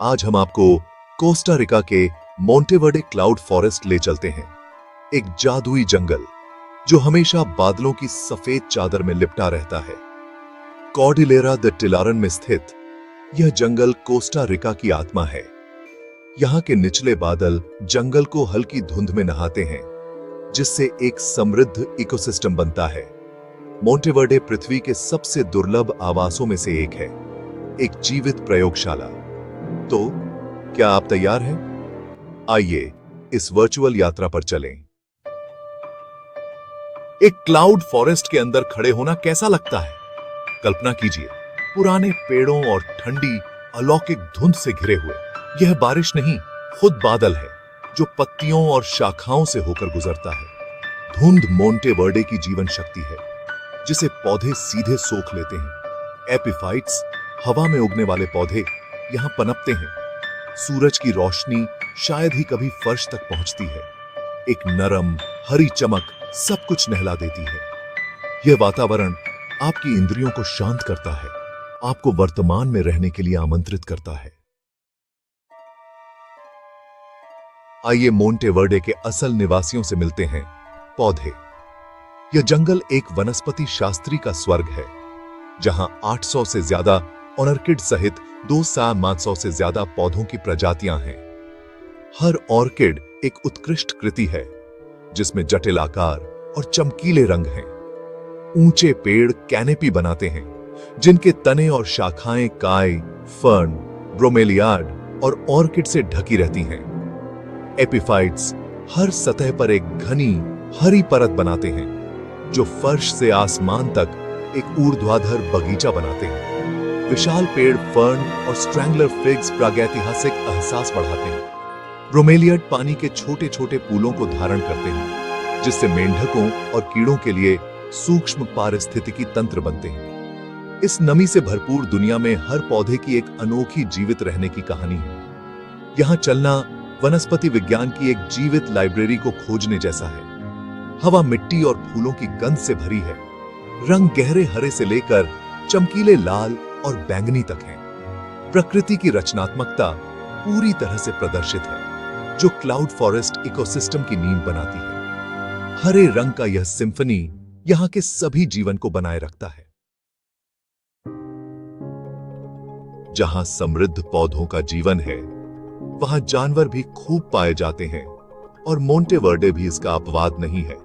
आज हम आपको कोस्टा रिका के मोंटेवर्डे क्लाउड फॉरेस्ट ले चलते हैं। एक जादुई जंगल जो हमेशा बादलों की सफेद चादर में लिपटा रहता है। कॉर्डिलेरा द टिलारन में स्थित यह जंगल कोस्टा रिका की आत्मा है। यहाँ के निचले बादल जंगल को हल्की धुंध में नहाते हैं, जिससे एक समृद्ध इकोसिस्टम बनता है। मोंटेवर्डे पृथ्वी के सबसे दुर्लभ आवासों में से एक है, एक जीवित प्रयोगशाला। तो क्या आप तैयार हैं? आइए इस वर्चुअल यात्रा पर चलें। एक क्लाउड फॉरेस्ट के अंदर खड़े होना कैसा लगता है? कल्पना कीजिए, पुराने पेड़ों और ठंडी अलौकिक धुंध से घिरे हुए। यह बारिश नहीं, खुद बादल है जो पत्तियों और शाखाओं से होकर गुजरता है। धुंध मोंटेवर्डे की जीवन शक्ति है, जिसे पौधे सीधे सोख लेते हैं। एपिफाइट्स, हवा में उगने वाले पौधे, यहां पनपते हैं। सूरज की रोशनी शायद ही कभी फर्श तक पहुंचती है। एक नरम हरी चमक सब कुछ नहला देती है। यह वातावरण आपकी इंद्रियों को शांत करता है, आपको वर्तमान में रहने के लिए आमंत्रित करता है। आइए मोंटेवर्डे के असल निवासियों से मिलते हैं। पौधे। यह जंगल एक वनस्पति शास्त्री का स्वर्ग है, जहां 800 से ज्यादा ऑर्किड सहित 2,500 से ज्यादा पौधों की प्रजातियां हैं। हर ऑर्किड एक उत्कृष्ट कृति है, जिसमें जटिल आकार और चमकीले रंग हैं। ऊंचे पेड़ कैनेपी बनाते हैं, जिनके तने और शाखाएं काय, फर्न, ब्रोमेलियाड और ऑर्किड से ढकी रहती हैं। एपिफाइट्स हर सतह पर एक घनी हरी परत बनाते हैं, जो फर्श से आसमान तक एक ऊर्ध्वाधर बगीचा बनाते हैं। विशाल पेड़ फर्न और स्ट्रैंगलर फिग्स प्रागैतिहासिक एहसास बढ़ाते हैं। ब्रोमेलियड पानी के छोटे छोटे पूलों को धारण करते हैं, जिससे मेंढकों और कीड़ों के लिए सूक्ष्म पारिस्थितिकी तंत्र बनते हैं। इस नमी से भरपूर दुनिया में हर पौधे की एक अनोखी जीवित रहने की कहानी है। यहां चलना वनस्पति विज्ञान की एक जीवित लाइब्रेरी को खोजने जैसा है। हवा मिट्टी और फूलों की गंध से भरी है। रंग गहरे हरे से लेकर चमकीले लाल और बैंगनी तक है। प्रकृति की रचनात्मकता पूरी तरह से प्रदर्शित है, जो क्लाउड फॉरेस्ट इकोसिस्टम की नींव बनाती है। हरे रंग का यह सिम्फनी यहां के सभी जीवन को बनाए रखता है। जहां समृद्ध पौधों का जीवन है, वहां जानवर भी खूब पाए जाते हैं, और मोंटेवर्डे भी इसका अपवाद नहीं है।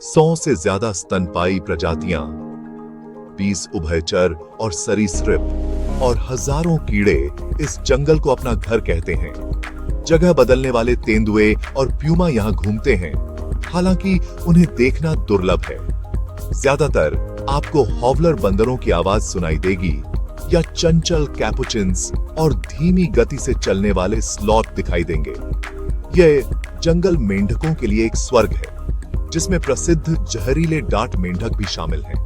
100 से ज्यादा स्तनपायी प्रजातियां, 20 उभयचर और सरीसृप और हजारों कीड़े इस जंगल को अपना घर कहते हैं। जगह बदलने वाले तेंदुए और प्यूमा यहां घूमते हैं, हालांकि उन्हें देखना दुर्लभ है। ज्यादातर आपको हॉवलर बंदरों की आवाज सुनाई देगी, या चंचल कैपुचिन्स और धीमी गति से चलने वाले स्लॉथ दिखाई देंगे। यह जंगल मेंढकों के लिए एक स्वर्ग है, जिसमें प्रसिद्ध जहरीले डांट मेंढक भी शामिल हैं।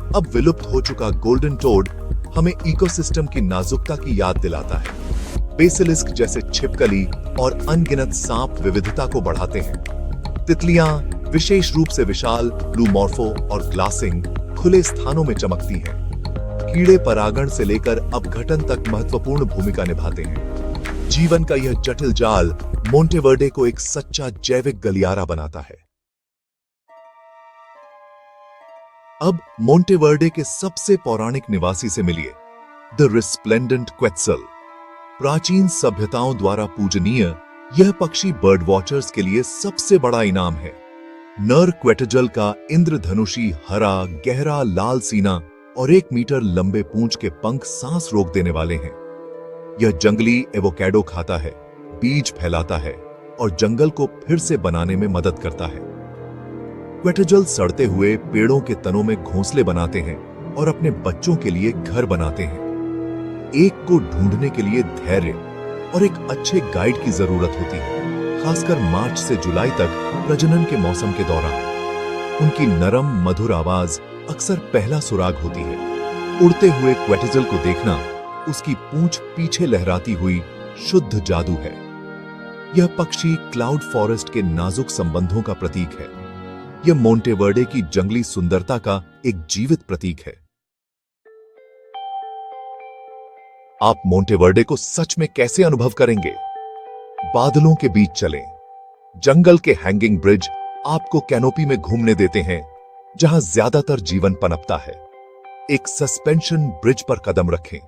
अब विलुप्त हो चुका गोल्डन टोड हमें इकोसिस्टम की नाजुकता की याद दिलाता है। बेसिलिस्क जैसे छिपकली और अनगिनत सांप विविधता को बढ़ाते हैं। तितलियां, विशेष रूप से विशाल ब्लूमॉर्फो और ग्लासिंग, खुले स्थानों में चमकती हैं। कीड़े परागण से लेकर अपघटन तक महत्वपूर्ण भूमिका निभाते हैं। जीवन का यह जटिल जाल मोंटेवर्डे को एक सच्चा जैविक गलियारा बनाता है। अब मोंटेवर्डे के सबसे पौराणिक निवासी से मिलिए, द रिस्प्लेंडेंट क्वेट्सल। प्राचीन सभ्यताओं द्वारा पूजनीय यह पक्षी बर्ड वॉचर्स के लिए सबसे बड़ा इनाम है। नर क्वेटजल का इंद्रधनुषी हरा गहरा लाल सीना और 1 मीटर लंबे पूंछ के पंख सांस रोक देने वाले हैं। यह जंगली एवोकैडो खाता है, बीज फैलाता है और जंगल को फिर से बनाने में मदद करता है। क्वेटजल सड़ते हुए पेड़ों के तनों में घोंसले बनाते हैं और अपने बच्चों के लिए घर बनाते हैं। एक को ढूंढने के लिए धैर्य और एक अच्छे गाइड की जरूरत होती है, खासकर मार्च से जुलाई तक प्रजनन के मौसम के दौरान। उनकी नरम मधुर आवाज अक्सर पहला सुराग होती है। उड़ते हुए क्वेटजल को देखना उसकी पूंछ पीछे लहराती हुई शुद्ध जादू है। यह पक्षी क्लाउड फॉरेस्ट के नाजुक संबंधों का प्रतीक है। यह मोंटेवर्डे की जंगली सुंदरता का एक जीवित प्रतीक है। आप मोंटेवर्डे को सच में कैसे अनुभव करेंगे? बादलों के बीच चलें। जंगल के हैंगिंग ब्रिज आपको कैनोपी में घूमने देते हैं, जहां ज्यादातर जीवन पनपता है। एक सस्पेंशन ब्रिज पर कदम रखें,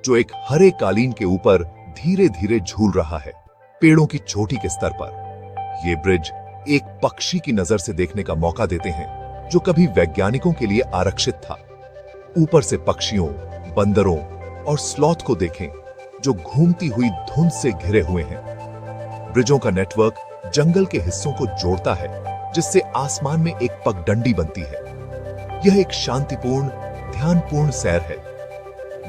जो एक हरे कालीन के ऊपर धीरे धीरे झूल रहा है, पेड़ों की चोटी के स्तर पर। ये ब्रिज एक पक्षी की नजर से देखने का मौका देते हैं, जो कभी वैज्ञानिकों के लिए आरक्षित था। ऊपर से पक्षियों, बंदरों और स्लॉथ को देखें, जो घूमती हुई धुंध से घिरे हुए हैं। ब्रिजों का नेटवर्क जंगल के हिस्सों को जोड़ता है, जिससे आसमान में एक पगडंडी बनती है। यह एक शांतिपूर्ण, ध्यानपूर्ण सैर है,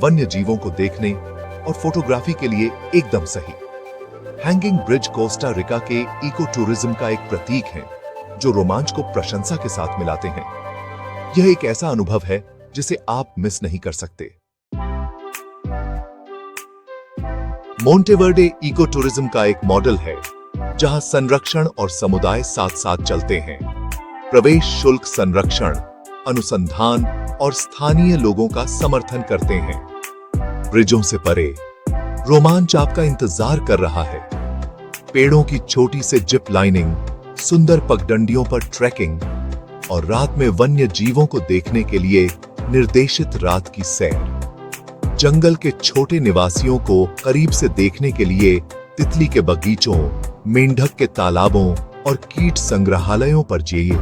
वन्य जीवों को देखने और फोटोग्राफी के लिए एकदम सही। हैंगिंग ब्रिज कोस्टा रिका के इको टूरिज्म का एक प्रतीक है, जो रोमांच को प्रशंसा के साथ मिलाते हैं। यह एक ऐसा अनुभव है जिसे आप मिस नहीं कर सकते। मोंटेवर्डे इको टूरिज्म का एक मॉडल है, जहां संरक्षण और समुदाय साथ साथ चलते हैं। प्रवेश शुल्क संरक्षण, अनुसंधान और स्थानीय लोगों का समर्थन करते हैं। ब्रिजों से परे रोमांच आपका इंतजार कर रहा है। पेड़ों की छोटी से जिप लाइनिंग, सुंदर पगडंडियों पर ट्रैकिंग और रात में वन्य जीवों को देखने के लिए निर्देशित रात की सैर। जंगल के छोटे निवासियों को करीब से देखने के लिए तितली के बगीचों, मेंढक के तालाबों और कीट संग्रहालयों पर जाइए।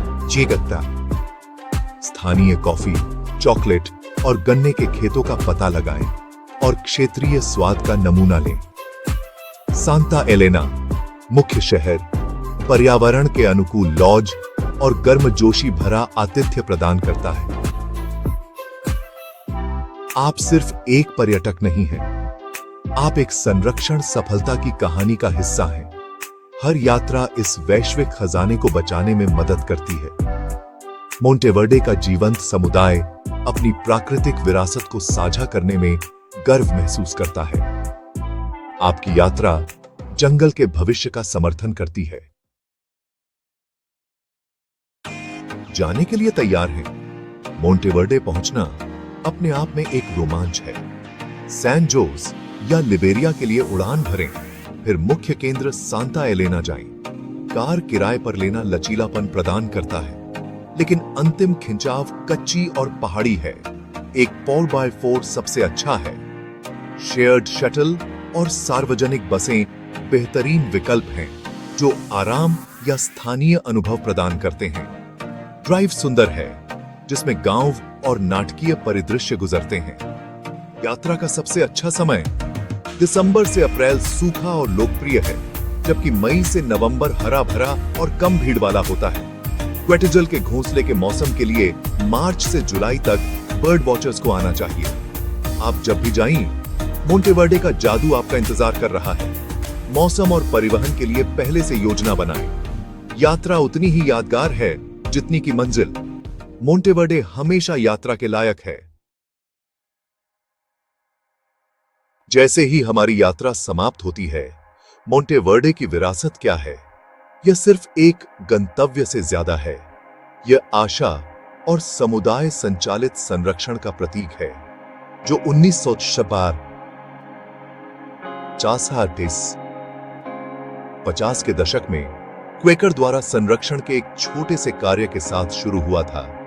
स्थानीय कॉफी, चॉकलेट और गन्ने के खेतों का पता लगाएं और क्षेत्रीय स्वाद का नमूना लें। सांता एलेना मुख्य शहर, पर्यावरण के अनुकूल लॉज और गर्मजोशी भरा आतिथ्य प्रदान करता है। आप सिर्फ एक पर्यटक नहीं हैं, आप एक संरक्षण सफलता की कहानी का हिस्सा हैं। हर यात्रा इस वैश्विक खजाने को बचाने में मदद करती है। मोंटेवर्डे का जीवंत समुदाय अपनी प्राकृतिक विरासत को साझा करने में गर्व महसूस करता है। आपकी यात्रा जंगल के भविष्य का समर्थन करती है। जाने के लिए तैयार हैं? मोंटेवर्डे पहुंचना अपने आप में एक रोमांच है। सैन जोस या लिबेरिया के लिए उड़ान भरें, फिर मुख्य केंद्र सांता एलेना जाएं। कार किराए पर लेना लचीलापन प्रदान करता है, लेकिन अंतिम खिंचाव कच्ची और पहाड़ी है। एक 4x4 सबसे अच्छा है। शेयर्ड शटल और सार्वजनिक बसें बेहतरीन विकल्प हैं, जो आराम या स्थानीय अनुभव प्रदान करते हैं। ड्राइव सुंदर है, जिसमें गांव और नाटकीय परिदृश्य गुजरते हैं। यात्रा का सबसे अच्छा समय दिसंबर से अप्रैल सूखा और लोकप्रिय है, जबकि मई से नवंबर हरा भरा और कम भीड़ वाला होता है। क्वेटेजल के घोंसले के मौसम के लिए मार्च से जुलाई तक बर्ड वॉचर्स को आना चाहिए। आप जब भी जाएं, मोंटेवर्डे का जादू आपका इंतजार कर रहा है। मौसम और परिवहन के लिए पहले से योजना बनाएं। यात्रा उतनी ही यादगार है जितनी की मंजिल। मोंटेवर्डे हमेशा यात्रा के लायक है। जैसे ही हमारी यात्रा समाप्त होती है, मोंटेवर्डे की विरासत क्या है? यह सिर्फ एक गंतव्य से ज्यादा है। यह आशा और समुदाय संचालित संरक्षण का प्रतीक है, जो 1950 के दशक में क्वेकर द्वारा संरक्षण के एक छोटे से कार्य के साथ शुरू हुआ था।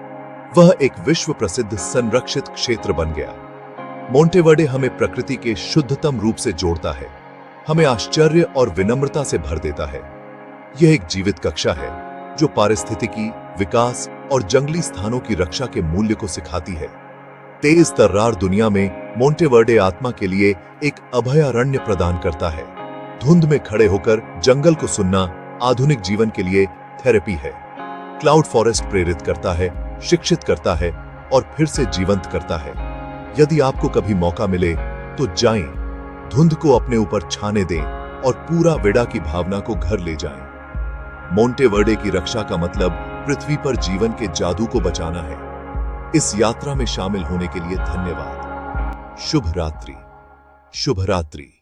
वह एक विश्व प्रसिद्ध संरक्षित क्षेत्र बन गया। मोंटेवर्डे हमें प्रकृति के शुद्धतम रूप से जोड़ता है, हमें आश्चर्य और विनम्रता से भर देता है। यह एक जीवित कक्षा है, जो पारिस्थितिकी, विकास और जंगली स्थानों की रक्षा के मूल्य को सिखाती है। तेज तर्रार दुनिया में मोंटेवर्डे आत्मा के लिए एक अभयारण्य प्रदान करता है। धुंध में खड़े होकर जंगल को सुनना आधुनिक जीवन के लिए थेरेपी है। क्लाउड फॉरेस्ट प्रेरित करता है, शिक्षित करता है और फिर से जीवंत करता है। यदि आपको कभी मौका मिले तो जाएं, धुंध को अपने ऊपर छाने दें और पूरा वेडा की भावना को घर ले जाएं। मोंटेवर्डे की रक्षा का मतलब पृथ्वी पर जीवन के जादू को बचाना है। इस यात्रा में शामिल होने के लिए धन्यवाद। शुभ रात्रि। शुभ रात्रि।